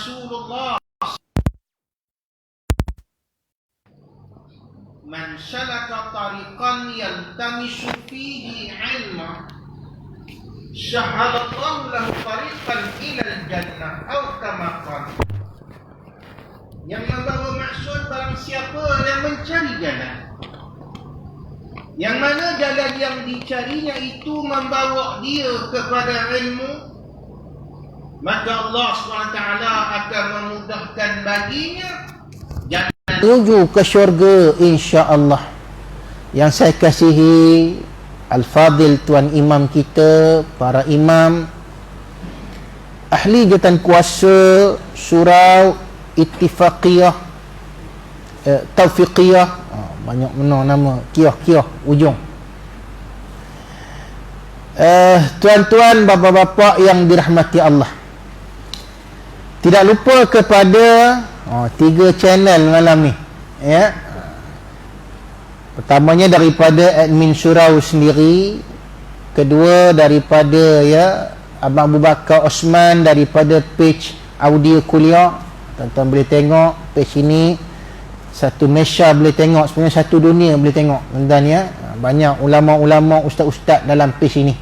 Rasulullah, man salaka tariqan yaltamisu fihi ilma syahadallahu lahu tariqan ilal jannah atau kama qala. Yang membawa maksud barang siapa yang mencari jalan, yang mana jalan yang dicarinya itu membawa dia kepada ilmu, maka Allah SWT akan memudahkan baginya jalan menuju ke syurga, insya-Allah. Yang saya kasihi Al-Fadil Tuan Imam kita, para imam, ahli jawatan kuasa surau ittifaqiyah, taufiqiyah, banyak mana nama, kiyah ujung. Tuan-tuan, bapa-bapa yang dirahmati Allah, tidak lupa kepada 3 channel malam ni, ya. Pertamanya daripada admin surau sendiri, kedua daripada Abang Abu Bakar Osman daripada page audio kuliah. Tuan-tuan boleh tengok page ini, satu Malaysia boleh tengok, sebenarnya satu dunia boleh tengok, tuan-tuan, ya. Banyak ulama-ulama, ustaz-ustaz dalam page ini,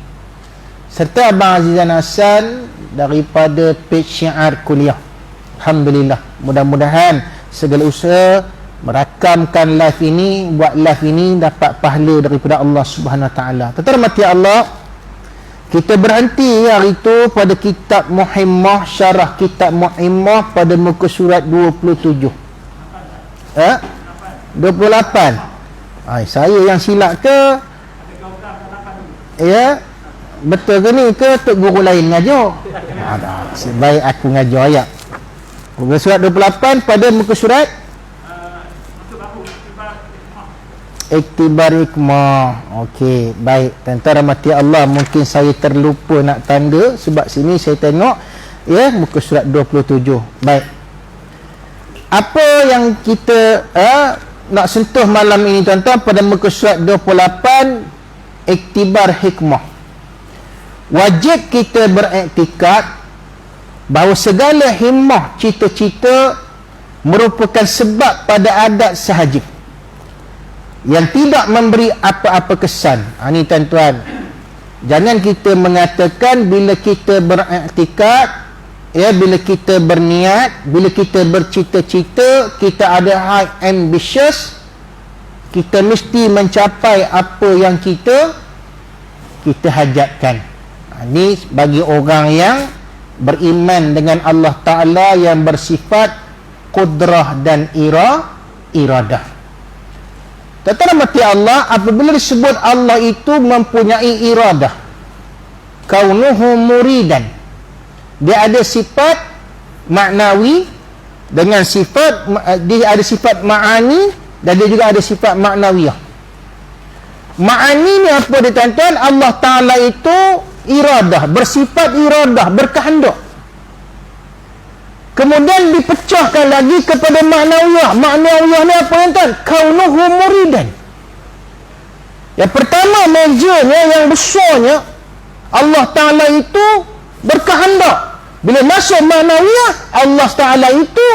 serta Abang Azizan Hasan daripada page syiar kuliah. Alhamdulillah, mudah-mudahan segala usaha merakamkan live ini, buat live ini dapat pahala daripada Allah Subhanahu Wa Taala. Terhormati Allah, kita berhenti hari itu pada kitab Muhimmah, syarah kitab Muhimmah pada muka surat 27. 28. Saya yang silap ke? Ya, betul ke ni ke tok guru lain ngajar? Sebaik aku ngajar ayat. Muka surat 28 pada muka surat Iktibar Hikmah. Okey, baik. Tuan-tuan rahmati Allah, mungkin saya terlupa nak tanda sebab sini saya tengok muka surat 27. Baik. Apa yang kita nak sentuh malam ini, tuan-tuan, pada muka surat 28 Iktibar Hikmah. Wajib kita beriktikad bahawa segala himmah, cita-cita merupakan sebab pada adat sahaja yang tidak memberi apa-apa kesan. Ini tuan-tuan, jangan kita mengatakan bila kita beriktikad, bila kita berniat, bila kita bercita-cita, kita ada high ambitious, kita mesti mencapai apa yang kita hajatkan. Ini bagi orang yang beriman dengan Allah Ta'ala, yang bersifat qudrah dan iradah. Tetapi mati Allah, apabila disebut Allah itu mempunyai iradah, kaunuhu muridan, dia ada sifat maknawi dengan sifat, dia ada sifat ma'ani dan dia juga ada sifat maknawiyah. Ma'ani ni apa dia, tuan-tuan? Allah Ta'ala itu iradah, bersifat iradah, berkehendak. Kemudian dipecahkan lagi kepada maknawiyah. Maknawiyah ni apa, tuan-tuan? Kaunuhu muridan. Yang pertama, mejanya yang besarnya, Allah Ta'ala itu berkehendak. Bila masuk maknawiyah, Allah Ta'ala itu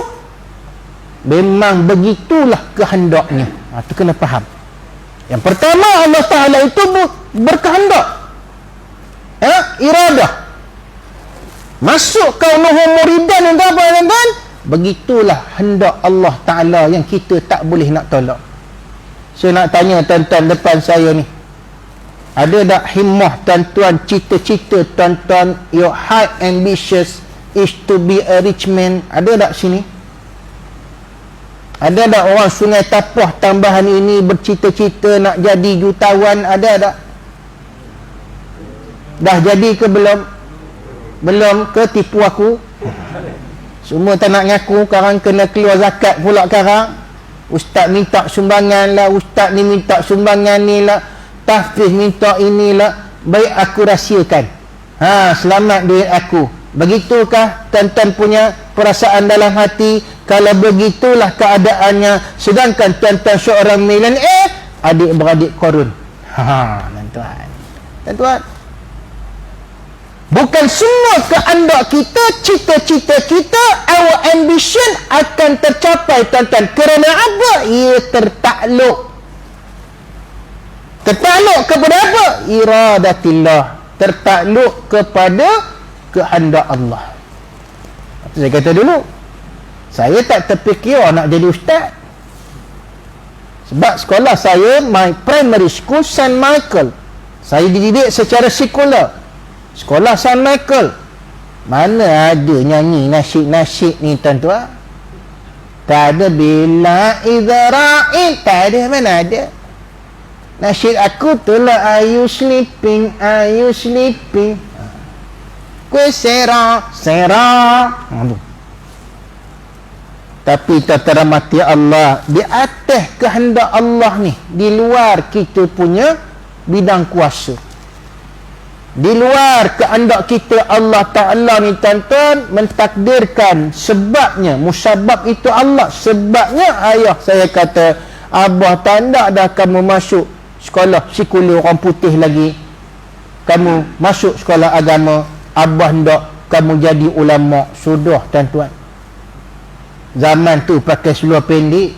memang begitulah kehendaknya. Itu kena faham. Yang pertama, Allah Ta'ala itu berkehendak, iradah. Masuk kaunuhu muridan, entah apa, tuan-tuan, begitulah hendak Allah Ta'ala yang kita tak boleh nak tolak. Saya nak tanya tuan-tuan depan saya ni, ada tak himmah tuan-tuan, cita-cita tuan-tuan, your high ambitious is to be a rich man? Ada tak sini? Ada tak orang Sungai Tapah tambahan ini bercita-cita nak jadi jutawan? Ada tak? Dah jadi ke belum? Belum ke? Tipu aku? Semua tak nak ngaku. Sekarang kena keluar zakat pula sekarang. Ustaz minta sumbangan lah, ustaz ni minta sumbangan ni lah, tahfiz minta inilah. Baik, aku rahsiakan. Selamat duit aku. Begitukah tuan-tuan punya perasaan dalam hati? Kalau begitulah keadaannya, sedangkan tuan-tuan seorang millionaire, adik-beradik korun. Tuan-tuan, Bukan semua kehendak kita, cita-cita kita, our ambition akan tercapai, tuan-tuan. Kerana apa? Ia tertakluk kepada apa? Iradatillah. Tertakluk kepada kehendak Allah. Saya kata dulu, saya tak terfikir nak jadi ustaz. Sebab sekolah saya, my primary school St. Michael. Saya dididik secara sekular. Sekolah St. Michael. Mana ada nyanyi nasyid-nasyid ni, tuan-tuan? Tak ada. Bila izra'il, tak ada. Mana ada? Nasyid aku tu lah, are you sleeping, are you sleeping, kue sera. Tapi tertermati Allah, di atas kehendak Allah ni, di luar kita punya bidang kuasa, di luar kehendak kita, Allah Ta'ala ni, tuan-tuan, mentakdirkan sebabnya. Musabab itu Allah, sebabnya ayah saya kata, abah tak nak dah kamu masuk sekolah sekular orang putih lagi, kamu masuk sekolah agama. Abah ndak kamu jadi ulama. Sudah, tuan-tuan. Zaman tu pakai seluar pendek,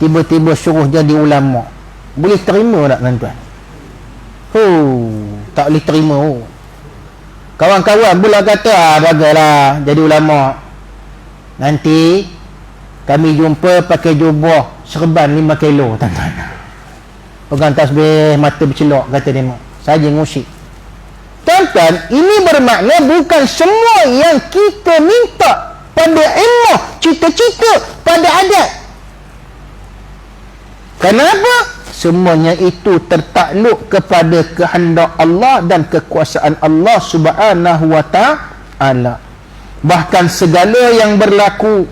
tiba-tiba suruh jadi ulama. Boleh terima tak, tuan-tuan? Tak boleh terima. Kawan-kawan pula kata, bagailah jadi ulama. Nanti kami jumpa pakai jubah serban 5 kilo, tuan-tuan. Pegang tasbih, mata bercelok, kata dia. Saja ngusik. Tuan-tuan, ini bermakna bukan semua yang kita minta pada ilmu, cita-cita, pada adat. Kenapa? Semuanya itu tertakluk kepada kehendak Allah dan kekuasaan Allah Subhanahu wa Ta'ala. Bahkan segala yang berlaku,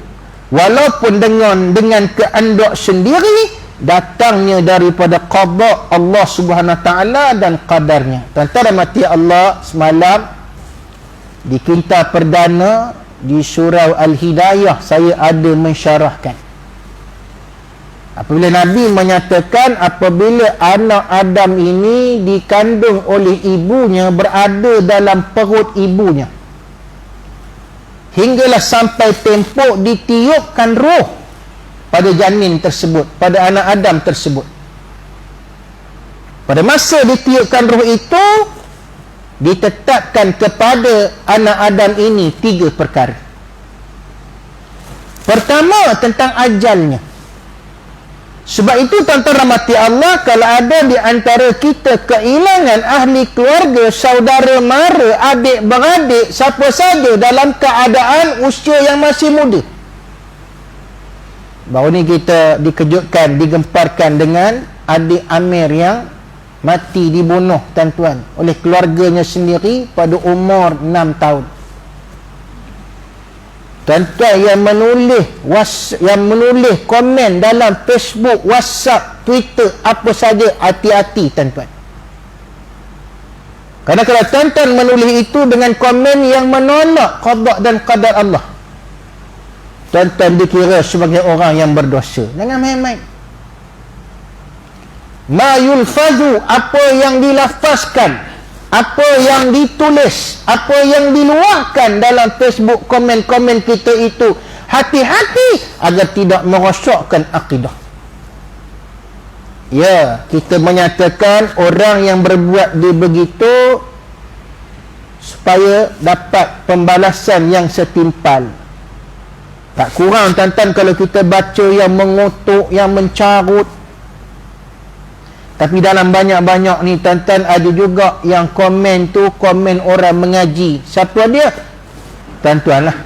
walaupun dengan kehendak sendiri, datangnya daripada qada Allah Subhanahu wa Ta'ala dan qadarnya. Tuan-tuan rahmati Allah, semalam di Kinta Perdana di surau Al-Hidayah saya ada mensyarahkan apabila Nabi menyatakan apabila anak Adam ini dikandung oleh ibunya, berada dalam perut ibunya, hinggalah sampai tempoh ditiupkan roh pada janin tersebut, pada anak Adam tersebut. Pada masa ditiupkan roh itu, ditetapkan kepada anak Adam ini 3 perkara. Pertama, tentang ajalnya. Sebab itu, tuan-tuan rahmati Allah, kalau ada di antara kita kehilangan ahli keluarga, saudara mara, adik-beradik, siapa saja dalam keadaan usia yang masih muda. Baru ni kita dikejutkan, digemparkan dengan adik Amir yang mati dibunuh, tuan-tuan, oleh keluarganya sendiri pada umur 6 tahun. Tuan-tuan, yang menulis komen dalam Facebook, WhatsApp, Twitter, apa saja, hati-hati, tuan-tuan. Kerana kalau tuan-tuan menulis itu dengan komen yang menolak qada dan qadar Allah, tuan-tuan dikira sebagai orang yang berdosa. Jangan main-main. Ma yulfazu, apa yang dilafazkan, apa yang ditulis, apa yang diluahkan dalam Facebook, komen-komen kita itu, hati-hati agar tidak merosakkan akidah. Ya, kita menyatakan orang yang berbuat begitu supaya dapat pembalasan yang setimpal. Tak kurang, tuan-tuan, kalau kita baca yang mengutuk, yang mencarut. Tapi dalam banyak-banyak ni, tuan-tuan, ada juga yang komen tu komen orang mengaji. Siapa dia? Tuan-tuan lah,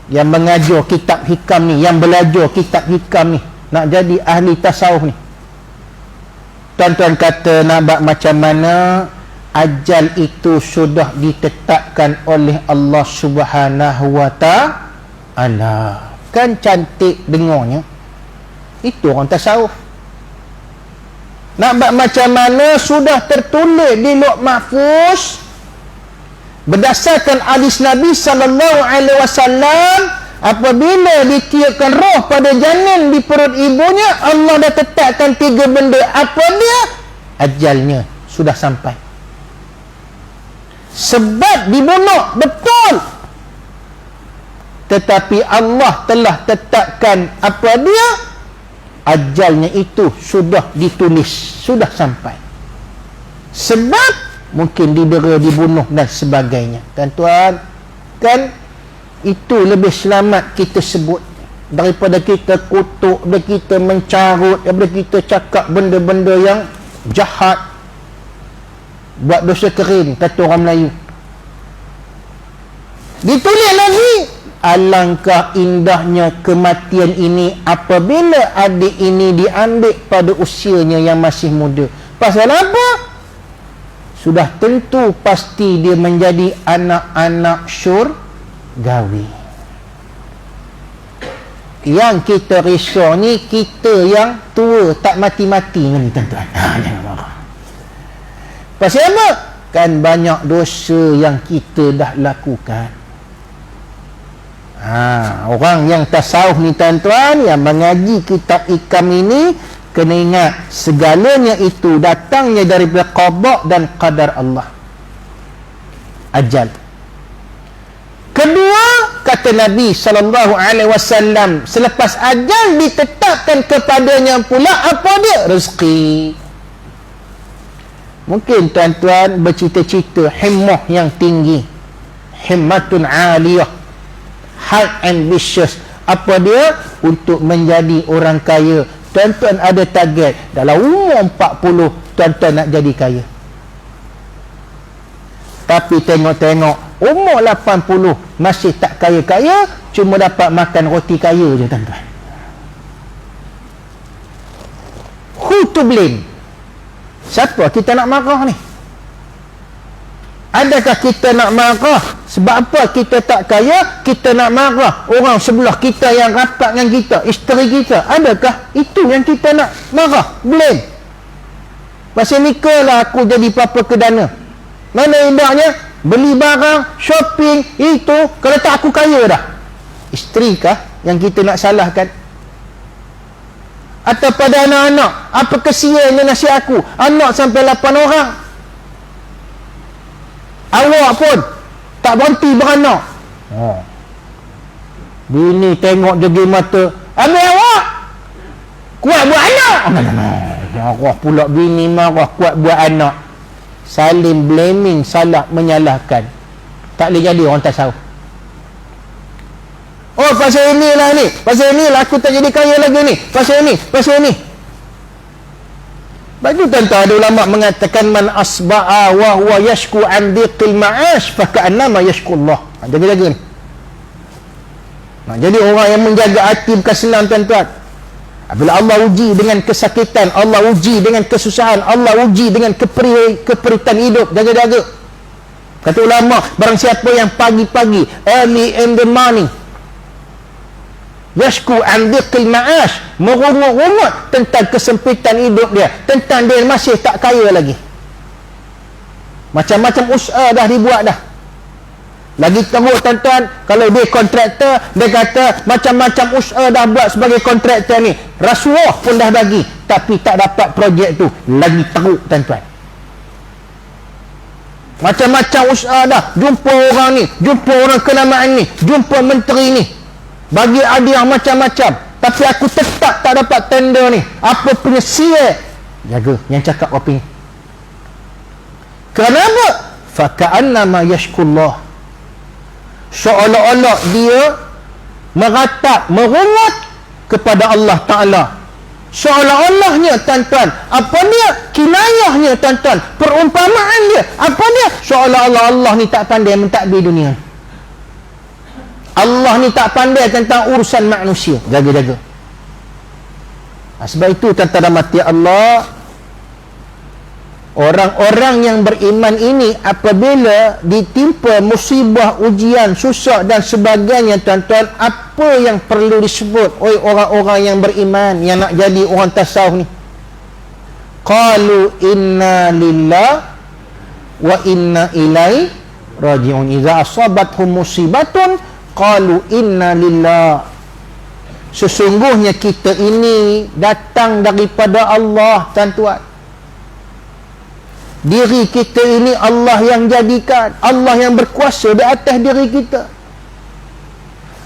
yang mengajar kitab hikam ni, yang belajar kitab hikam ni, nak jadi ahli tasawuf ni. Tuan-tuan kata nak buat macam mana? Ajal itu sudah ditetapkan oleh Allah Subhanahu wa Ta'ala. Kan cantik dengarnya. Itu orang tasawuf. Nak buat macam mana? Sudah tertulis di Lauh Mahfuz berdasarkan hadis Nabi SAW. Apabila ditiupkan roh pada janin di perut ibunya, Allah dah tetapkan 3 benda. Apa dia? Ajalnya sudah sampai. sebab dibunuh, betul. Tetapi Allah telah tetapkan apa dia? Ajalnya itu sudah ditulis, sudah sampai. Sebab mungkin didera, dibunuh dan sebagainya. Tuan-tuan, kan itu lebih selamat kita sebut daripada kita kutuk, daripada kita mencarut, daripada kita cakap benda-benda yang jahat, buat dosa kering, kata orang Melayu. Ditulis lagi, alangkah indahnya kematian ini apabila adik ini diambil pada usianya yang masih muda. Pasal apa? Sudah tentu pasti dia menjadi anak-anak syurgawi. Yang kita risau ni, kita yang tua tak mati-mati ni, tuan-tuan. Jangan marah. Pasal apa? Kan banyak dosa yang kita dah lakukan. Orang yang tasawuf ni, tuan-tuan, yang mengaji kitab Ikam ini, kena ingat segalanya itu datangnya daripada qada dan qadar Allah, ajal. Kedua, kata Nabi SAW, selepas ajal ditetapkan kepadanya pula apa dia? Rezeki. Mungkin tuan-tuan bercita-cita himmah yang tinggi, himmatun aliyah, high ambitious. Apa dia? Untuk menjadi orang kaya. Tuan-tuan ada target dalam umur 40, tuan-tuan nak jadi kaya. Tapi tengok-tengok umur 80 masih tak kaya-kaya, cuma dapat makan roti kaya je, tuan-tuan. Who to blame? Siapa kita nak marah ni? Adakah kita nak marah sebab apa kita tak kaya? Kita nak marah orang sebelah kita yang rapat dengan kita, isteri kita. Adakah itu yang kita nak marah? Blame. Pasal ni ke lah aku jadi papa kedana. Mana indahnya? Beli barang, shopping, itu. Kalau tak aku kaya dah. Isteri kah yang kita nak salahkan? Atau pada anak-anak, apa kesiannya nasihat aku? Anak sampai 8 orang. Awak pun tak berhenti beranak. Bini tengok jegi mata, ambil awak kuat buat anak. Marah pula bini, marah kuat buat anak. Saling blaming, salah menyalahkan. Tak boleh jadi orang tasawuf. Oh, pasal inilah ni, pasal inilah aku tak jadi kaya lagi ni, pasal ini, pasal ini. Bagi tuan-tuan, ada ulama mengatakan man asba'a wa huwa yashku an dhiqil ma'ash fa ka'annama yashku Allah. Jaga-jaga ni. Jadi orang yang menjaga hati bukan senang, tuan-tuan. Bila Allah uji dengan kesakitan, Allah uji dengan kesusahan, Allah uji dengan keperitan hidup, jaga-jaga. Kata ulama, barang siapa yang pagi-pagi, early in the morning, yashku an dhiqil ma'ash, merungut-rungut tentang kesempitan hidup dia, tentang dia masih tak kaya lagi. Macam-macam usaha dah dibuat dah. Lagi teruk, tuan-tuan, kalau dia kontraktor, dia kata macam-macam usaha dah buat sebagai kontraktor ni, rasuah pun dah bagi, tapi tak dapat projek tu. Lagi teruk, tuan-tuan. Macam-macam usaha dah, jumpa orang ni, jumpa orang kenamaan ni, jumpa menteri ni, bagi hadiah macam-macam, tapi aku tetap tak dapat tender ni. Apa punya sia? Jaga yang cakap apa ni. Kenapa? Faka'annama yashkullah, seolah-olah dia meratap, merungut kepada Allah Ta'ala. Seolah-olahnya, tuan-tuan, apa dia? Kinayahnya, tuan-tuan, perumpamaan dia, apa dia? Seolah-olah Allah ni tak pandai mentadbir dunia. Allah ni tak pandai tentang urusan manusia. Jaga-jaga. Sebab itu, tuan-tuan mati Allah, orang-orang yang beriman ini apabila ditimpa musibah, ujian, susah dan sebagainya, tuan-tuan, apa yang perlu disebut oleh orang-orang yang beriman yang nak jadi orang tasawuf ni? Qalu inna lillah wa inna ilaihi raji'un. Idza asabathum musibatun qalu inna lillah. Sesungguhnya kita ini datang daripada Allah, tuan-tuan. Diri kita ini Allah yang jadikan, Allah yang berkuasa di atas diri kita.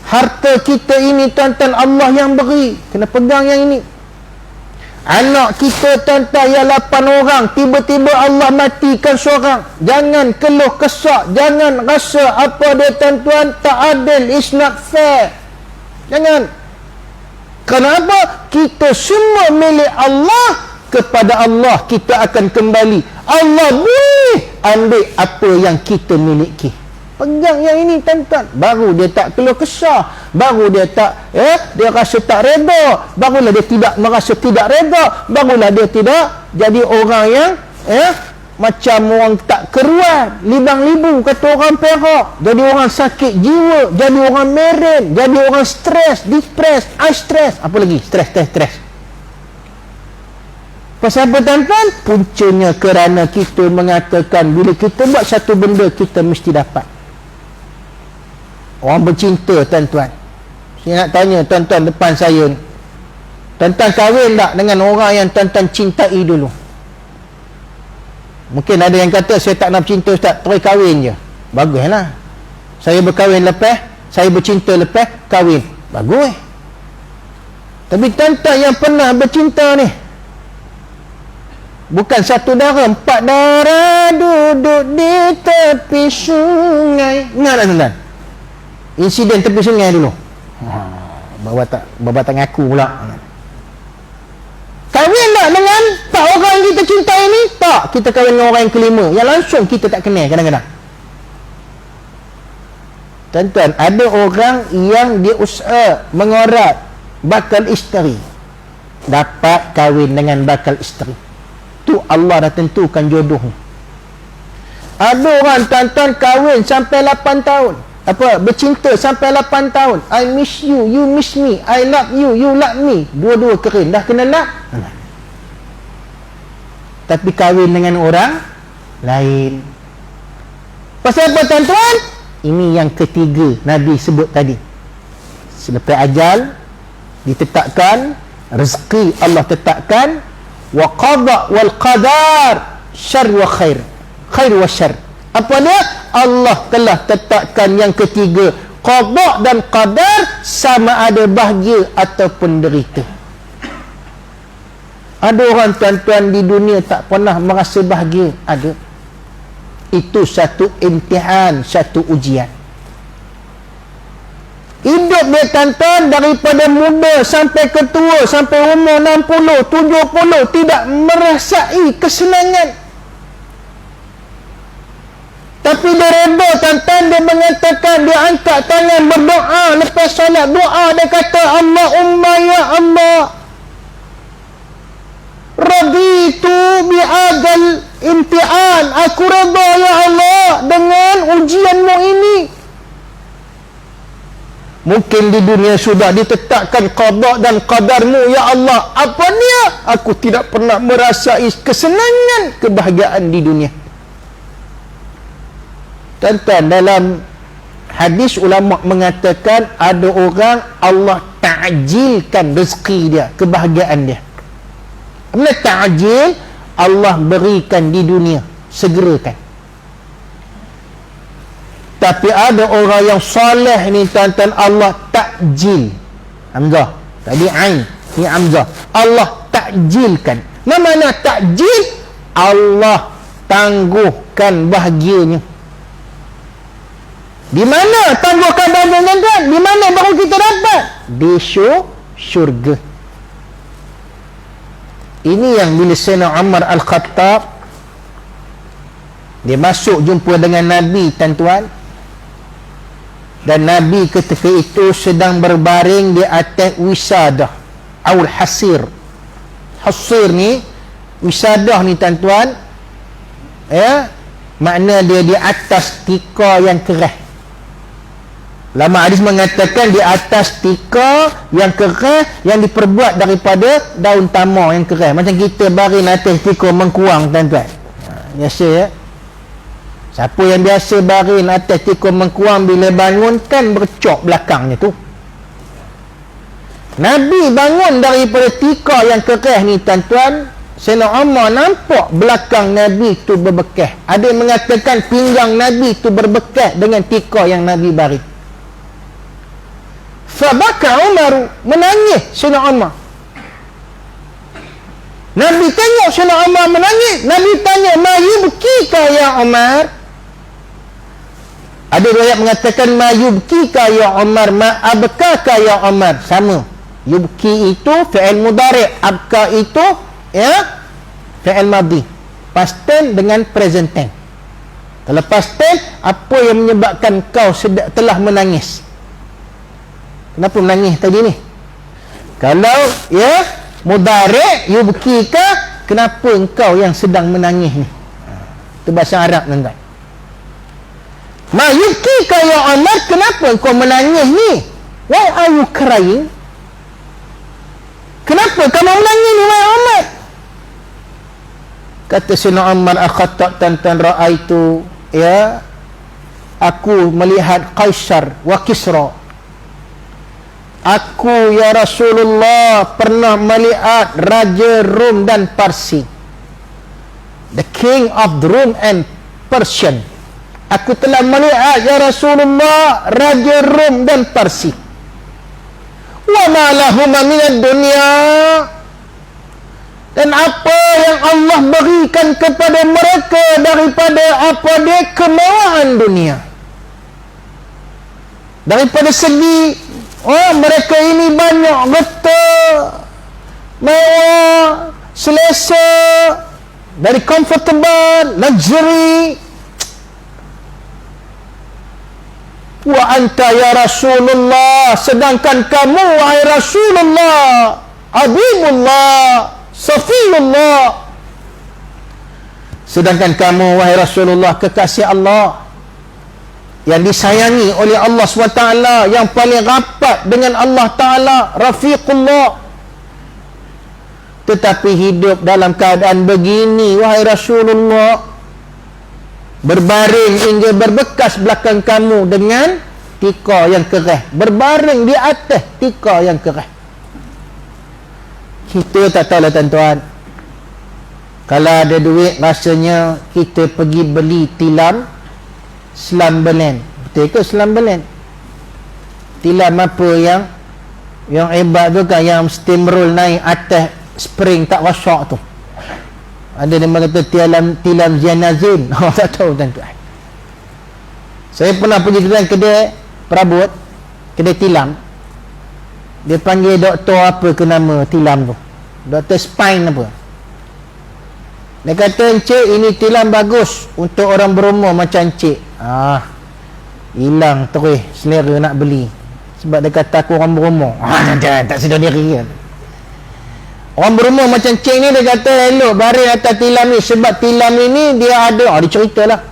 Harta kita ini tuan-tuan Allah yang beri, kena pegang yang ini. Anak kita tuan-tuan yang 8 orang, tiba-tiba Allah matikan seorang. Jangan keluh kesah, jangan rasa apa dia tuan-tuan tak adil, it's not fair. Jangan. Kenapa? Kita semua milik Allah, kepada Allah kita akan kembali. Allah boleh ambil apa yang kita miliki. Pegang yang ini tuan-tuan, baru dia tak keluh kesah, baru dia tak dia rasa tak reda, barulah dia tidak merasa tidak reda, barulah dia tidak jadi orang yang macam orang tak keruan, libang-libu kata orang Perak, jadi orang sakit jiwa, jadi orang meren, jadi orang stres, depres, stress, apa lagi? Stres. Pasal apa tuan-tuan? Puncanya kerana kita mengatakan bila kita buat satu benda kita mesti dapat. Orang bercinta tuan-tuan, saya nak tanya tuan-tuan depan saya ni, tuan-tuan kahwin tak dengan orang yang tuan-tuan cintai dulu? Mungkin ada yang kata saya tak nak bercinta ustaz, terus kahwin je. Baguslah. Saya berkahwin lepas, saya bercinta lepas kahwin. Bagus. Tapi tuan-tuan yang pernah bercinta ni, bukan satu darah, 4 darah duduk di tepi sungai. Ingat tak tuan-tuan? Insiden tepi sungai dulu. Baba tak ngaku pula. Kahwin tak dengan tak orang yang kita cintai ni? Tak. Kita kahwin dengan orang yang kelima, yang langsung kita tak kenal kadang-kadang. Tuan-tuan, ada orang yang dia usaha mengorat bakal isteri, dapat kahwin dengan bakal isteri. Tu Allah dah tentukan jodoh. Ada orang tuan-tuan kahwin sampai 8 tahun, bercinta sampai 8 tahun. I miss you, you miss me. I love you, you love me. Dua-dua kering, dah kena nak. Tapi kahwin dengan orang lain. Pasal apa tuan-tuan? Ini yang ketiga Nabi sebut tadi. Selepas ajal ditetapkan, rezeki Allah tetapkan, wa qada wal qadar, syarr wa khair, khair wa syarr. Apa dia? Allah telah tetapkan yang ketiga, qada dan qadar, sama ada bahagia ataupun derita. Ada orang tuan-tuan di dunia tak pernah merasa bahagia, ada. Itu satu imtihan, satu ujian. Hidup dia tuan-tuan daripada muda sampai ke tua, sampai umur 60, 70, tidak merasai kesenangan. Tapi dia reda tuan-tuan, dia mengatakan, dia angkat tangan berdoa lepas solat, doa dia kata, Allahumma ya Allah, raditu bi'adal imtihan, aku reda ya Allah dengan ujianmu ini. Mungkin di dunia sudah ditetapkan qada dan qadarmu ya Allah, apa dia? Aku tidak pernah merasai kesenangan, kebahagiaan di dunia. Tuan-tuan, dalam hadis ulama mengatakan ada orang Allah ta'jilkan rezeki dia, kebahagiaan dia. Bila ta'jil, Allah berikan di dunia, segerakan. Tapi ada orang yang soleh ni tuan-tuan, Allah ta'jil. Hamzah, tadi ain, ni hamzah. Allah ta'jilkan. Mana ta'jil? Allah tangguhkan bahagianya. Di mana tangguhkan bahagia tuan-tuan? Di mana baru kita dapat? Di syurga. Ini yang bila Sayyidina Umar Al-Khattab dia masuk jumpa dengan Nabi tuan-tuan, dan Nabi ketika itu sedang berbaring di atas wisadah aul hasir. Hasir ni, wisadah ni tuan-tuan, makna dia di atas tika yang keras. Lama hadis mengatakan di atas tika yang keras, yang diperbuat daripada daun tamar yang keras. Macam kita baring atas tika mengkuang tuan-tuan. Biasa ya. Siapa yang biasa baring atas tika mengkuang, bila bangun kan bercok belakangnya tu. Nabi bangun daripada tika yang keras ni tuan-tuan, Sayyidina Umar nampak belakang Nabi tu berbekas. Ada yang mengatakan pinggang Nabi tu berbekas dengan tikar yang Nabi bari. Fabaka Umar, menangis Sayyidina Umar. Nabi tengok Sayyidina Umar menangis. Nabi tanya, ma yubkika ya Umar? Ada riwayat mengatakan ma yubkika ya Umar, ma abkaka ya Umar. Sama. Yubki itu fi'il mudhari', abka itu ya fi'il madhi. Past tense dengan present tense. Kalau past tense, apa yang menyebabkan kau telah menangis? Kenapa menangis tadi ni? Kalau ya mudhari' yubkika, kenapa engkau yang sedang menangis ni? Itu bahasa Arab tuan-tuan. Ma yubkika ya Umar, kenapa engkau menangis ni? Why are you crying? Kenapa kamu menangis ni wahai Umar? Kata Sayyidina Umar, akhata tantan ra'aitu, ya, aku melihat Qaisar wa Kisra. Aku ya Rasulullah pernah melihat Raja Rom dan Parsi, the king of the Rom and Persian. Aku telah melihat ya Rasulullah Raja Rom dan Parsi. Wa ma lahuma minad dunya, dan apa yang Allah berikan kepada mereka daripada apa dia kemewaan dunia. Daripada segi mereka ini banyak harta, mewah, selesa, very comfortable, luxury. Wa anta ya Rasulullah, sedangkan kamu wahai Rasulullah, Habibullah, Safiyullah, sedangkan kamu wahai Rasulullah kekasih Allah, yang disayangi oleh Allah SWT, yang paling rapat dengan Allah Ta'ala, Rafiqullah. Tetapi hidup dalam keadaan begini wahai Rasulullah, berbaring hingga berbekas belakang kamu dengan tikar yang keras, berbaring di atas tikar yang keras. Kita tak tahu lah tuan-tuan, kalau ada duit rasanya kita pergi beli tilam Slumberland. Betul ke Slumberland? Tilam apa yang hebat tu kan, yang steamroll naik atas spring tak rosak tu. Ada yang kata tilam Janazin. Tak tahu tuan-tuan. Saya pernah pergi dengan kedai perabot, kedai tilam. Dia panggil doktor apa ke nama tilam tu, Dr. Spine apa. Dia kata, encik ini tilam bagus untuk orang berumur macam encik. Hilang terus selera nak beli, sebab dia kata aku orang berumur. Tak sedar diri kan. Orang berumur macam cik ni, dia kata elok baring atas tilam ni, sebab tilam ini dia ada, dia ceritalah,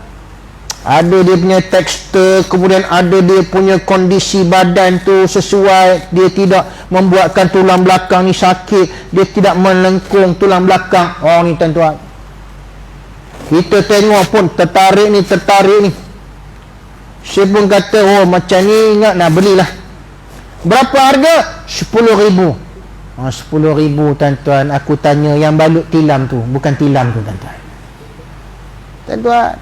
ada dia punya tekstur, kemudian ada dia punya kondisi badan tu sesuai, dia tidak membuatkan tulang belakang ni sakit, dia tidak melengkung tulang belakang. Ni tuan-tuan, kita tengok pun tertarik ni. Saya pun kata, macam ni ingat nak belilah. Berapa harga? 10,000. 10,000 tuan-tuan. Aku tanya, yang balut tilam tu, bukan tilam tu tuan-tuan. Tuan-tuan,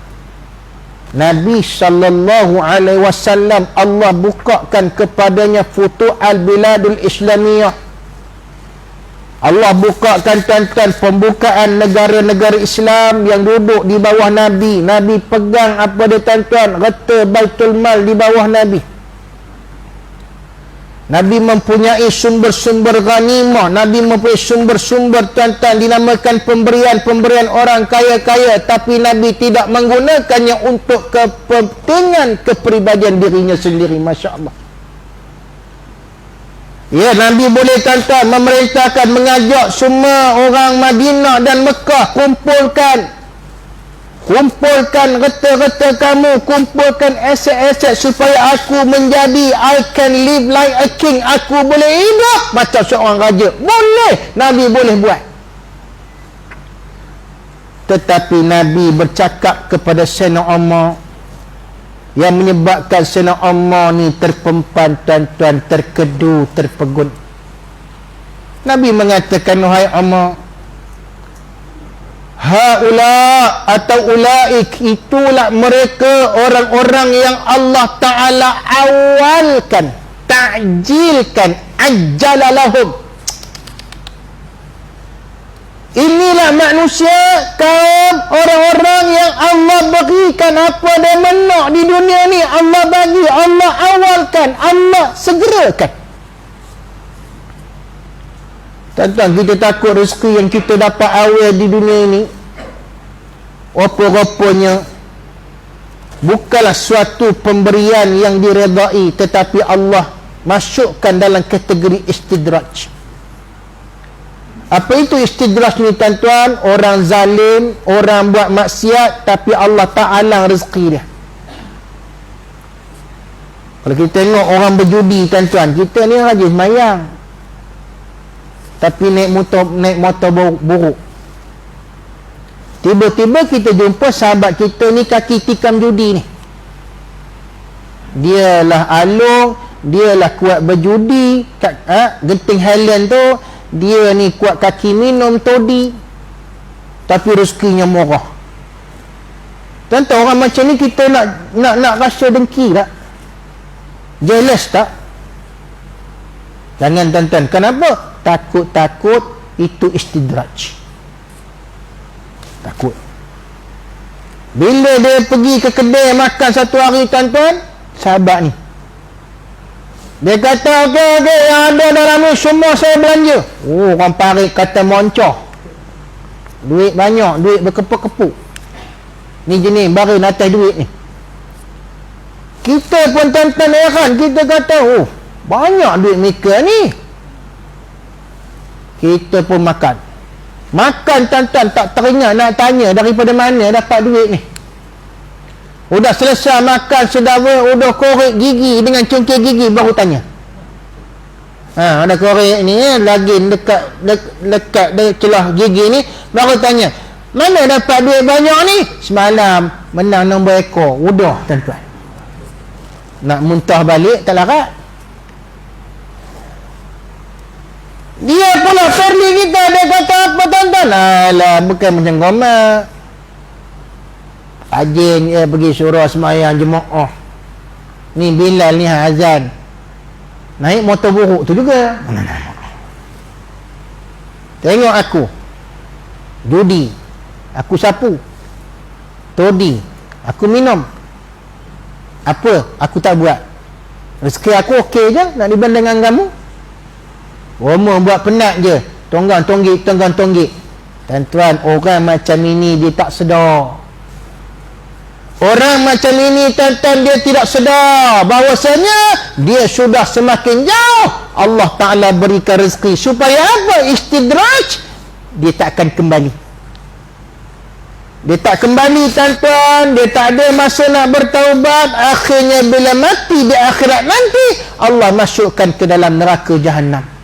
Nabi SAW, Allah bukakan kepadanya Futuh al-Biladul Islamiyah. Allah bukakan tuan-tuan pembukaan negara-negara Islam yang duduk di bawah Nabi. Nabi pegang apa dia tuan-tuan? Reta Baitul Mal di bawah Nabi. Nabi mempunyai sumber-sumber ghanimah. Nabi mempunyai sumber-sumber tuan-tuan dinamakan pemberian orang kaya-kaya, tapi Nabi tidak menggunakannya untuk kepentingan kepribadian dirinya sendiri. Masya Allah. Ya, Nabi boleh tuan-tuan memerintahkan, mengajak semua orang Madinah dan Mekah, kumpulkan reta-reta kamu, kumpulkan aset-aset supaya aku menjadi, I can live like a king, aku boleh hidup macam seorang raja. Boleh, Nabi boleh buat. Tetapi Nabi bercakap kepada Sayyidina Umar, yang menyebabkan Sayyidina Umar ni terpempan tuan-tuan, terkedu, terpegun. Nabi mengatakan, wahai Umar, haula atau ulaik, itulah mereka orang-orang yang Allah Ta'ala awalkan, ta'jilkan, ajjalalahum. Inilah manusia, kaum orang-orang yang Allah berikan apa dia nak di dunia ni. Allah bagi, Allah awalkan, Allah segerakan. Tuan-tuan, kita takut rezeki yang kita dapat awal di dunia ini apa-apanya bukanlah suatu pemberian yang diredai, tetapi Allah masukkan dalam kategori istidraj. Apa itu istidraj ni tuan-tuan? Orang zalim, orang buat maksiat, tapi Allah Ta'ala rezeki dia. Kalau kita tengok orang berjudi tuan-tuan, kita ni rajin semayang, tapi naik motor buruk. Tiba-tiba kita jumpa sahabat kita ni kaki tikam judi ni. Dialah alung, dialah kuat berjudi, genting Highland tu, dia ni kuat kaki minum todi, tapi rezekinya murah. Tuan-tuan, orang macam ni kita nak rasa dengki tak? Jealous tak? Jangan tuan-tuan. Kenapa? Takut-takut itu istidraj. Takut. Bila dia pergi ke kedai makan satu hari tuan-tuan, sahabat ni dia kata, okey, yang ada dalam ni semua saya belanja. Orang parik kata moncoh, duit banyak, duit berkepuk-kepuk. Ni jenis barin atas duit ni. Kita pun tuan-tuan heran, kita kata, banyak duit mereka ni. Kita pun makan tuan-tuan, tak teringat nak tanya daripada mana dapat duit ni. Udah selesai makan sedara, udah korek gigi dengan cengkeh gigi, baru tanya. Ada korek ni lagi dekat celah gigi ni, baru tanya, mana dapat duit banyak ni? Semalam menang nombor ekor. Udah tuan-tuan, nak muntah balik tak larat. Dia pula perli kita, dia kata apa tuan-tuan? Alah, bukan macam gomak. Rajin pergi surau semayang jemaah. Ni Bilal ni azan, naik motor buruk tu juga. Tengok aku judi, aku sapu, todi, aku minum. Apa aku tak buat? Rezeki aku okey je, nak dibanding dengan kamu. Roma buat penat je, tonggang-tonggik. Tuan-tuan, orang macam ini dia tak sedar. Orang macam ini tuan-tuan, dia tidak sedar bahawasanya dia sudah semakin jauh Allah Ta'ala berikan rezeki. Supaya apa? Istidraj. Dia tak akan kembali. Dia tak kembali tuan-tuan. Dia tak ada masa nak bertaubat. Akhirnya bila mati di akhirat nanti, Allah masukkan ke dalam neraka Jahannam.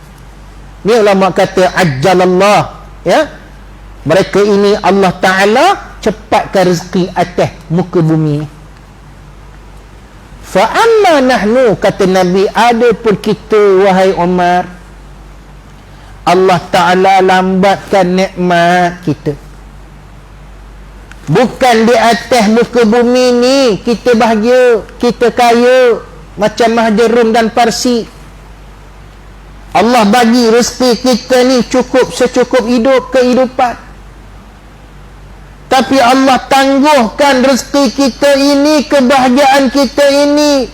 Ni ulama kata ajjalallah, ya, mereka ini Allah Ta'ala cepatkan rezeki atas muka bumi. Fa amma nahnu, kata Nabi, ada pun kita wahai Umar, Allah Ta'ala lambatkan nikmat kita. Bukan di atas muka bumi ni kita bahagia, kita kaya macam Mahjarum dan Parsi. Allah bagi rezeki kita ni cukup secukup hidup kehidupan. Tapi Allah tangguhkan rezeki kita ini, kebahagiaan kita ini,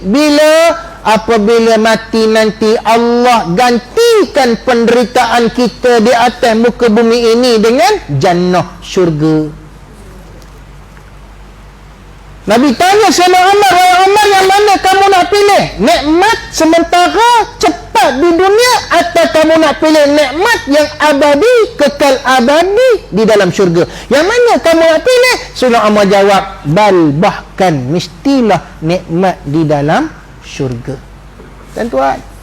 apabila mati nanti Allah gantikan penderitaan kita di atas muka bumi ini dengan jannah, syurga. Nabi tanya sama Umar, wahai Umar, yang mana kamu nak pilih? Nikmat sementara cepat di dunia, atau kamu nak pilih nikmat yang abadi, kekal abadi di dalam syurga? Yang mana kamu nak pilih? Surah Umar jawab, bahkan mestilah nikmat di dalam syurga. Tuan-tuan,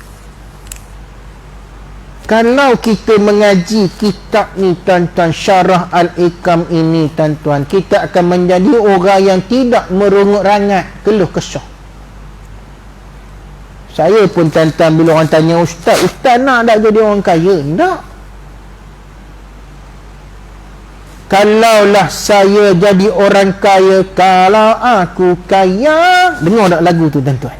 kalau kita mengaji kitab ni tuan-tuan, Syarah Al-Ikam ini tuan-tuan, kita akan menjadi orang yang tidak merungut rangat, keluh kesah. Saya pun tuan-tuan, bila orang tanya, Ustaz nak tak jadi orang kaya? Tak. kalaulah saya jadi orang kaya, kalau aku kaya, dengar tak lagu tu tuan-tuan?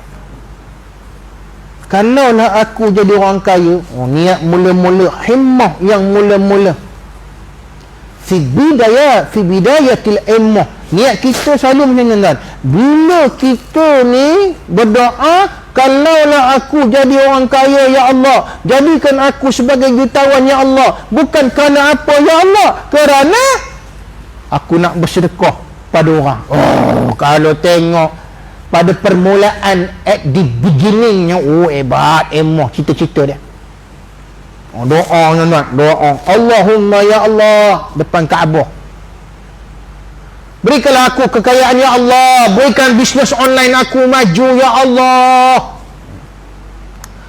Kalaulah aku jadi orang kaya, niat mula-mula, himmah yang mula-mula, fi bidayatil himmah, niat kita selalu macam tuan, bila kita ni berdoa, kalaulah aku jadi orang kaya ya Allah, jadikan aku sebagai jutawan ya Allah, bukan kerana apa ya Allah, kerana aku nak bersedekah pada orang. Kalau tengok pada permulaan, at the beginningnya, hebat emoh cita-cita dia. Doa tuan-tuan, doa Allahumma ya Allah depan Kaabah, berikanlah aku kekayaan ya Allah, berikan bisnes online aku maju ya Allah.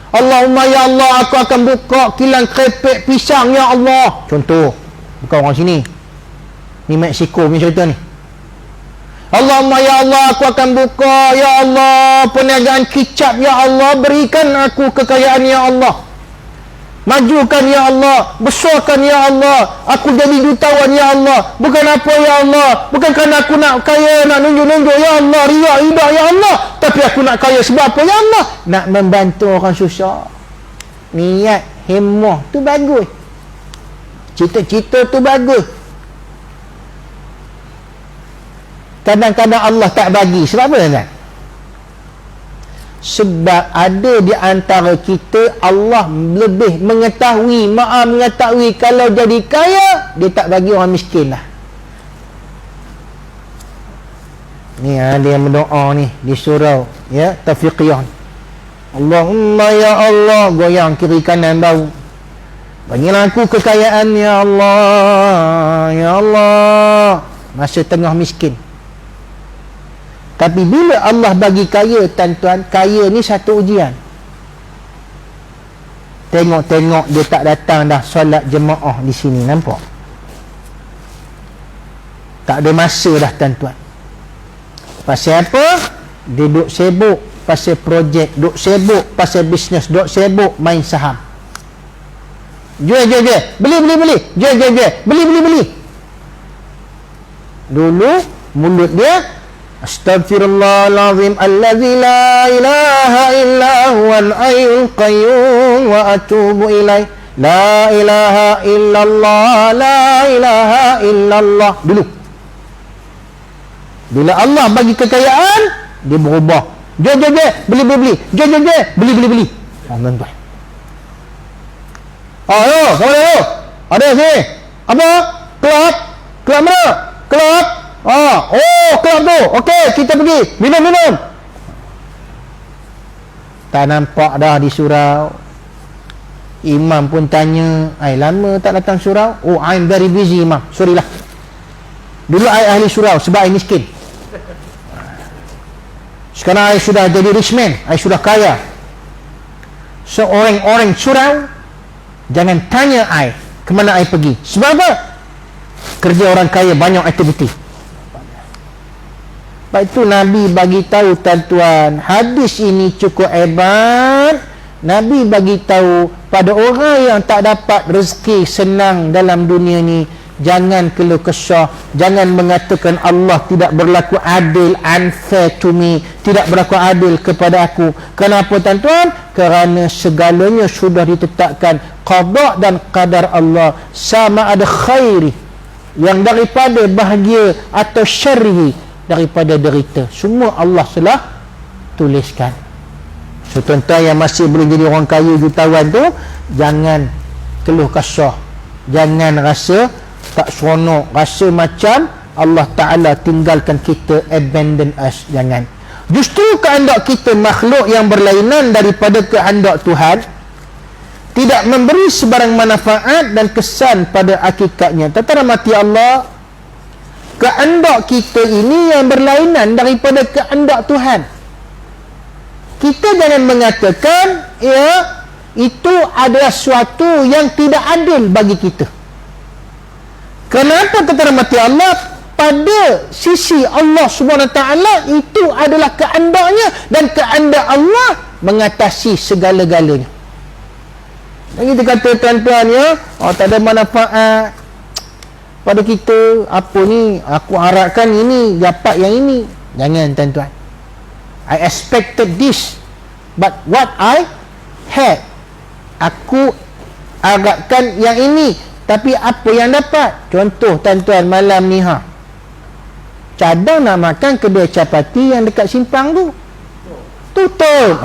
Allahumma ya Allah, aku akan buka kilang kerepek pisang ya Allah. Contoh, bukan orang sini, ni Mexico punya cerita ni. Allahumma ya Allah, aku akan buka ya Allah perniagaan kicap ya Allah, berikan aku kekayaan ya Allah, majukan ya Allah, besarkan ya Allah, aku jadi jutawan ya Allah, bukan apa ya Allah, bukan kerana aku nak kaya, nak nunjuk-nunjuk ya Allah, riak ibadah ya Allah, tapi aku nak kaya sebab apa ya Allah, nak membantu orang susah. Niat himmah tu bagus, cita-cita tu bagus. Kadang-kadang Allah tak bagi, sebab apa tuan? Sebab ada di antara kita Allah lebih mengetahui, maha mengetahui kalau jadi kaya, dia tak bagi orang miskin lah. Ni ada yang berdoa ni di surau ya Taufiqiyah, Allahumma ya Allah, goyang kiri kanan bau, bagilah aku kekayaan ya Allah, ya Allah, masa tengah miskin. Tapi bila Allah bagi kaya tuan-tuan, kaya ni satu ujian. Tengok-tengok dia tak datang dah solat jemaah di sini, nampak? Tak ada masa dah tuan-tuan. Pasal apa? Dia duk sibuk pasal projek, duk sibuk pasal bisnes, duk sibuk main saham. Jual, beli, jual, beli. Dulu mulut dia Astaghfirullahalazim allazi la ilaha illa huwal hayyul qayyum wa atubu ilaih. La ilaha illallah, la ilaha illallah. Dulu bila Allah bagi kekayaan, dia berubah. Jual, beli, jual, beli. Tuan-tuan. Yo, kamu ada sini. Apa? Kelab mana? Kelab. Kelab tu. Okey, kita pergi. Minum. Tak nampak dah di surau. Imam pun tanya, lama tak datang surau? I'm very busy, Imam. Sorry lah. Dulu ahli surau sebab I miskin. Sekarang I sudah jadi rich man, I sudah kaya. So orang-orang surau jangan tanya I ke mana I pergi. Sebab apa? Kerja orang kaya banyak aktiviti. Sebab itu Nabi bagi tahu tuan-tuan, hadis ini cukup hebat. Nabi bagi tahu pada orang yang tak dapat rezeki senang dalam dunia ni, jangan keluh kesah, jangan mengatakan Allah tidak berlaku adil, unfair to me, tidak berlaku adil kepada aku. Kenapa tuan-tuan? Kerana segalanya sudah ditetapkan, qada dan qadar Allah, sama ada khairi yang daripada bahagia atau syarri daripada derita, semua Allah telah tuliskan. So tuan-tuan yang masih belum jadi orang kaya jutawan tu, jangan keluh kesah, jangan rasa tak seronok, rasa macam Allah Ta'ala tinggalkan kita, abandon us. Jangan. Justru kehendak kita makhluk yang berlainan daripada kehendak Tuhan, tidak memberi sebarang manfaat dan kesan pada hakikatnya. Tentara mati Allah, kehendak kita ini yang berlainan daripada kehendak Tuhan. Kita jangan mengatakan itu adalah suatu yang tidak adil bagi kita. Kenapa tentara mati Allah? Pada sisi Allah SWT itu adalah kehendaknya, dan kehendak Allah mengatasi segala-galanya. Dan kita kata tuan-tuan tak ada manfaat. pada kita, apa ni, aku harapkan ini, dapat yang ini. Jangan tuan-tuan. I expected this, but what I had, aku harapkan yang ini, tapi apa yang dapat. Contoh tuan-tuan, malam ni cadang nak makan kedai capati yang dekat simpang tu tutup.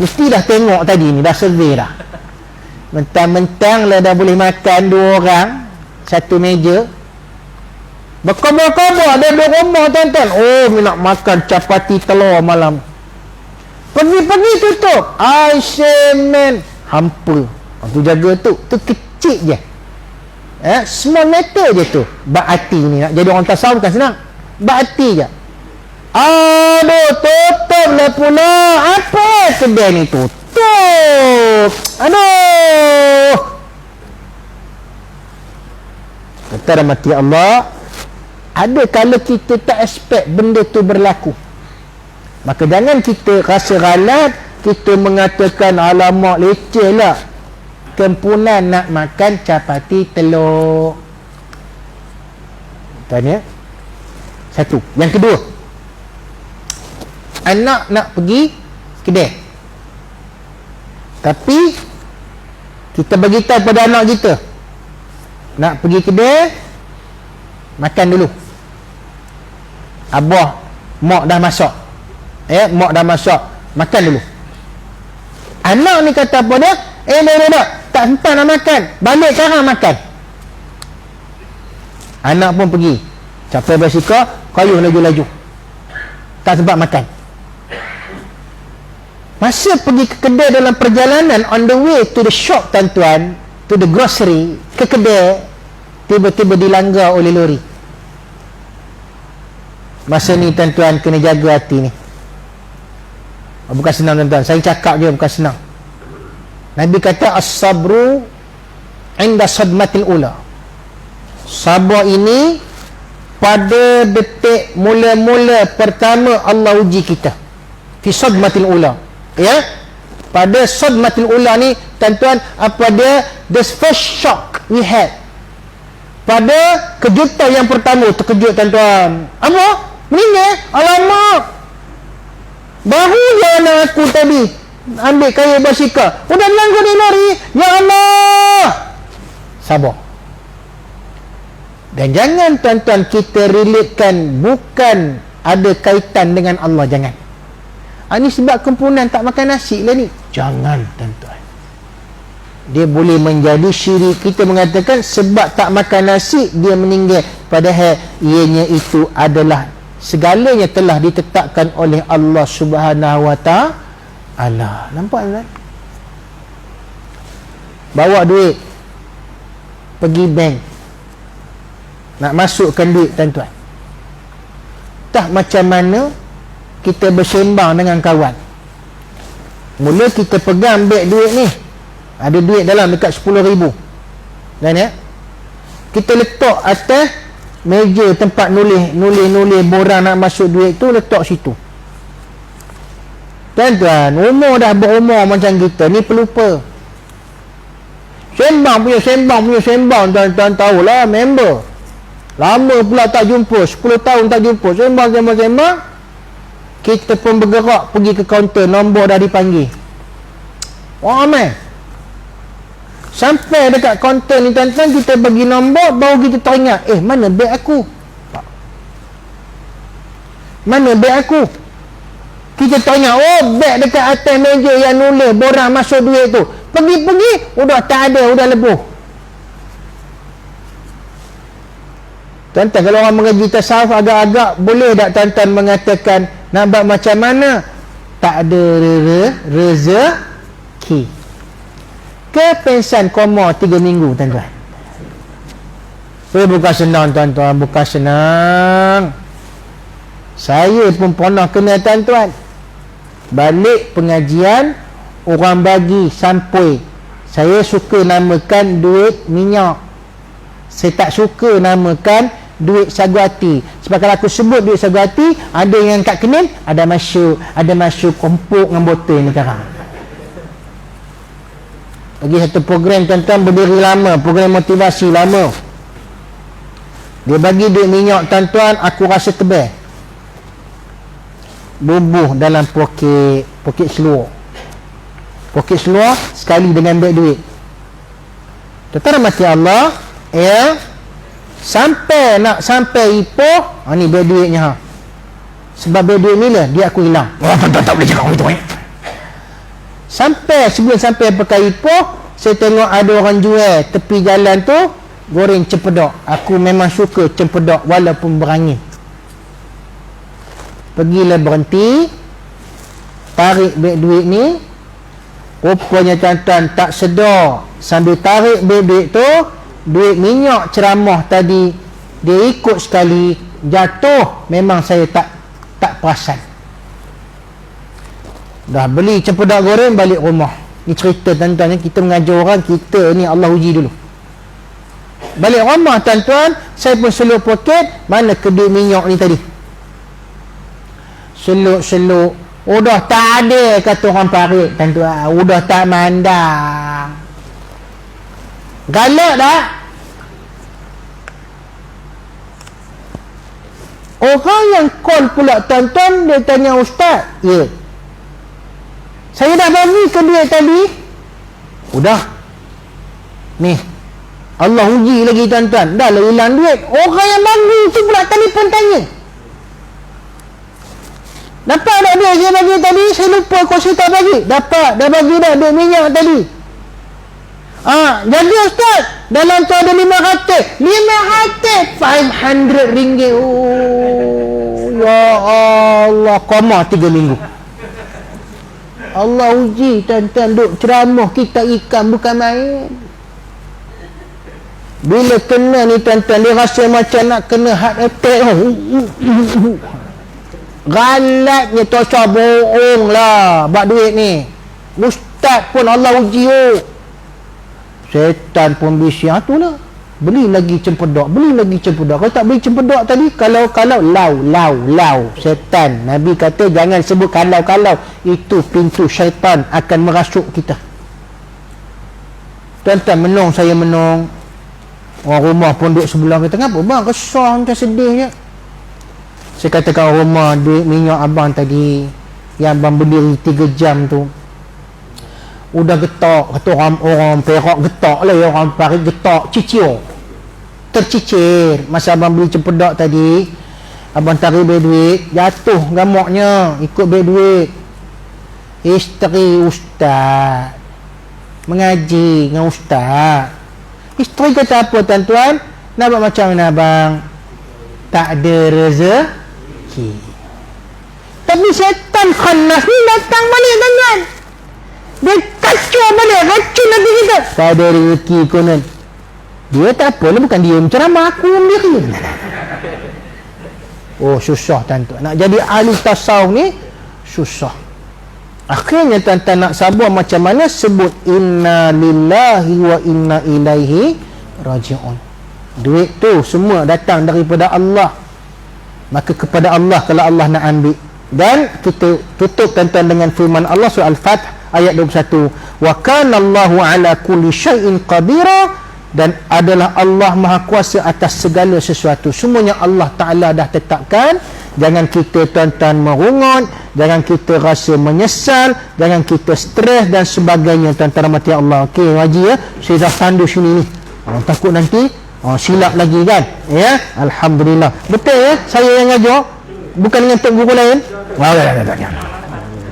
Mesti dah tengok tadi ni, dah survey dah. Mentang-mentang lah dah boleh makan 2 orang satu meja, berkobar-kobar ada 2 rumah tuan-tuan. Oh, nak makan capati telur malam, pergi tutup. I say man, hampa. Tu jaga tu kecil je, small matter je tu. Bak hati ni, nak jadi orang tasawuf bukan senang. Bak hati je. Aduh, tutup lah pula. Apa kedai ni tutup? Aduh. Kata rahmati Allah, ada kala kita tak expect benda tu berlaku, maka jangan kita rasa ralat, kita mengatakan alamak leceh lah, kempunan nak makan capati telur. Tanya satu. Yang kedua, anak nak pergi kedai, tapi kita beritahu pada anak kita, nak pergi kedai, makan dulu. Abah, mak dah masak. Mak dah masak, makan dulu. Anak ni kata apa dia? Tak, tak sempat nak makan, balik sekarang makan. Anak pun pergi, capai basikal, kayuh laju-laju, tak sempat makan. Masa pergi ke kedai dalam perjalanan, on the way to the shop tuan-tuan, to the grocery, ke kedai, tiba-tiba dilanggar oleh lori. Masa ni tuan-tuan kena jaga hati ni. Bukan senang tuan-tuan, saya cakap je bukan senang. Nabi kata as-sabru inda sadmatil ula. Sabar ini pada detik mula-mula pertama Allah uji kita. Fi sadmatil ula. Ya, pada sadmatil ula ni tuan-tuan, apa dia? The first shock we had. Pada kejutan yang pertama, terkejut tuan-tuan. Apa? Meninggal? Alamak, baru je anak aku tadi ambil kayu basikal, udah melanggar di lori. Ya Allah, sabar. Dan jangan tuan-tuan kita relatekan bukan ada kaitan dengan Allah. Jangan. Ini sebab kempunan tak makan nasi lah ni. Jangan tuan-tuan. Dia boleh menjadi syirik. Kita mengatakan sebab tak makan nasi dia meninggal, padahal ianya itu adalah segalanya telah ditetapkan oleh Allah Subhanahu wa ta'ala. Nampak tak? Bawa duit pergi bank, nak masukkan duit tuan-tuan, tak macam mana kita bersembang dengan kawan. Mula kita pegang beg duit ni, ada duit dalam dekat 10,000 dan kita letak atas meja tempat nulis borang nak masuk duit tu, letak situ. Tuan-tuan, umur dah berumur macam kita ni pelupa. Sembang tuan-tuan tahulah, member lama pula tak jumpa, 10 tahun tak jumpa, sembang. Kita pun bergerak pergi ke kaunter, nombor dah dipanggil. Ramai. Sampai dekat kaunter ni tuan-tuan, kita bagi nombor, baru kita teringat, mana beg aku? Mana beg aku? Kita teringat, beg dekat atas meja yang nulis borang masuk duit tu. Pergi, udah tak ada, udah lebuh. Tuan-tuan, kalau orang mengaji tasawuf agak-agak, boleh tak tuan-tuan mengatakan nak buat macam mana? Tak ada rezeki. Kepensan koma 3 minggu tuan-tuan. Bukan senang tuan-tuan, bukan senang. Saya pun pernah kena tuan-tuan. Balik pengajian, orang bagi sampul, saya suka namakan duit minyak, saya tak suka namakan duit sagu hati. Sebab kalau aku sebut duit sagu hati, ada yang kat kening, ada masuk kompok dengan botol ni sekarang. Lagi satu program tuan-tuan berdiri lama, program motivasi lama. Dia bagi duit minyak tuan-tuan, aku rasa tebal. Bubuh dalam poket seluar. Poket seluar sekali dengan beg duit. Tuan-tuan mati Allah, ya. Sampai Ipoh, ni beg duitnya ha. Sebab beg duit ni lah dia aku hilang. Oh, tuan-tuan tak boleh cakap begitu sebelum sampai pakai Ipoh, saya tengok ada orang jual tepi jalan tu goreng cempedak. Aku memang suka cempedak walaupun berangin. Pergilah berhenti, tarik beg duit ni. Rupanya tuan-tuan tak sedar, sambil tarik beg duit tu, duit minyak ceramah tadi dia ikut sekali jatuh. Memang saya tak perasan. Dah beli cempedak goreng, balik rumah. Ni cerita tuan-tuan, kita mengajar orang, kita ni Allah uji dulu. Balik rumah tuan-tuan, saya pun seluk poket, mana kedai minyak ni tadi. Seluk udah tak ada, kata orang parit tuan-tuan, udah tak mandang. Galak tak? Orang yang call pula tuan-tuan, dia tanya ustaz, ya, saya dah bagi ke dia tadi. Udah ni Allah uji lagi tuan-tuan, dah lah hilang duit. Orang yang bagi tu pula telefon tanya, dapat tak duit saya bagi tadi? Saya lupa kau saya tak bagi. Dapat, dah bagi dah duit minyak tadi. Jaga ustaz, dalam tu ada 500 ringgit. Oh ya Allah, koma 3 minggu. Allah uji tuan-tuan, duk ceramah kita ikan bukan main. Bila kena ni tuan-tuan, dia rasa macam nak kena heart attack. Galatnya tosah bohong lah bak duit ni. Ustaz pun Allah uji. Setan pun bising. Tu lah, beli lagi cempedak. Kalau tak beli cempedak tadi, kalau lau setan. Nabi kata jangan sebut kalau, itu pintu syaitan akan merasuk kita. Tuan-tuan menung, saya menung. Orang rumah pun duduk sebelah kita. Kenapa bang kesah macam sedih je? Saya katakan rumah, duit minyak abang tadi yang abang berdiri 3 jam tu udah getak. Kata orang Perak getak lah, orang Paris getak, tercicir. Masa abang beli cempedak tadi, abang tarik beg duit, jatuh gamaknya ikut beg duit. Isteri ustaz mengaji dengan ustaz. Isteri kata apa tuan-tuan? Nak buat macam mana abang? Tak ada rezeki. Tapi setan khanas ni datang balik tuan-tuan, dia kacau balik, racun lagi kita. Tak ada rezeki konon. Dia tak apalah, bukan dia menceramah, aku ambil dia. Oh susah tuan-tuan, nak jadi ahli tasawuf ni susah. Akhirnya tuan-tuan nak sabar macam mana? Sebut inna lillahi wa inna ilaihi raji'un. Duit tu semua datang daripada Allah, maka kepada Allah kalau Allah nak ambil. Dan kita tutup tuan-tuan dengan firman Allah surah Al-Fath ayat 21, wa kana Allahu ala kulli syai'in qadira, dan adalah Allah maha kuasa atas segala sesuatu. Semuanya Allah Ta'ala dah tetapkan. Jangan kita tuan-tuan merungut, jangan kita rasa menyesal, jangan kita stres dan sebagainya tuan-tuan rahmati Allah. Okey Haji ya, saya dah tandu sini ni, takut nanti silap lagi kan ya. Alhamdulillah, betul ya, saya yang ngajar, bukan dengan tok guru lain.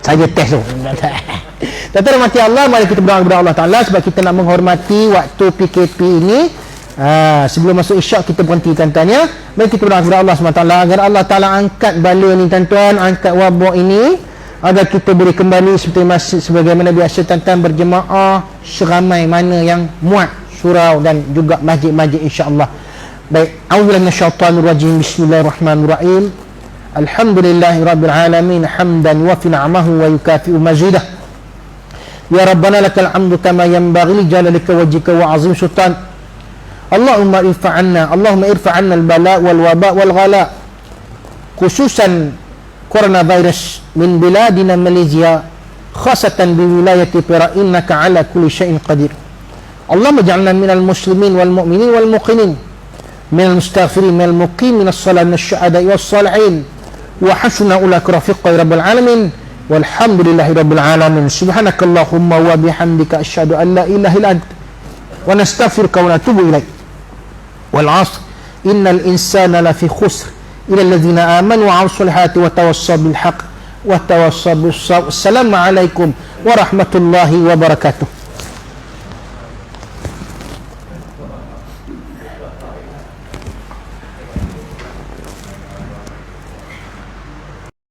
Saya test tu. Tuan-tuan rahmati Allah, mari kita berdoa kepada Allah Ta'ala sebab kita nak menghormati waktu PKP ini. Sebelum masuk isyak kita berhenti tuan-tuan ya. Mari kita berdoa kepada Allah SWT agar Allah Ta'ala angkat bala ni tuan-tuan, angkat wabak ini, agar kita boleh kembali seperti sebagaimana biasa tuan-tuan berjemaah seramai mana yang muat surau dan juga masjid-masjid insya-Allah. Baik, a'udzubillahi minasyaitanir rajim. Bismillahirrahmanirrahim. Alhamdulillahirabbil alamin hamdan wa fi ni'amahu wa yukafi'u mazidah. Ya Rabbana lakal hamdu kama yanbaghi li jalalika wajhika wa 'azim sultan. Allahumma irfa'anna al-bala wal waba wal ghala, khususan coronavirus min biladina Malaysia, khasatan bi wilayati Perak, innaka ala kulli syai'in qadir. Allahumma ja'alna minal muslimin wal mu'minin wal muqinin minal mustaghfirin minal muqimin as-salat minasy-syuhada'i was-shalihin wa hasuna ulaika rafiqa ya rabbal alamin walhamdulillahi rabbil alamin subhanakallahumma wa bihamdika asyhadu an la ilaha illa anta wa nastaghfiruka wa natubu ilaik wal 'asr innal insana lafi khusr ila alladhina amanu wa 'amilus solihati wa tawassaw bil haqq wa tawassaw bis sabr. Assalamu alaikum warahmatullahi wabarakatuh.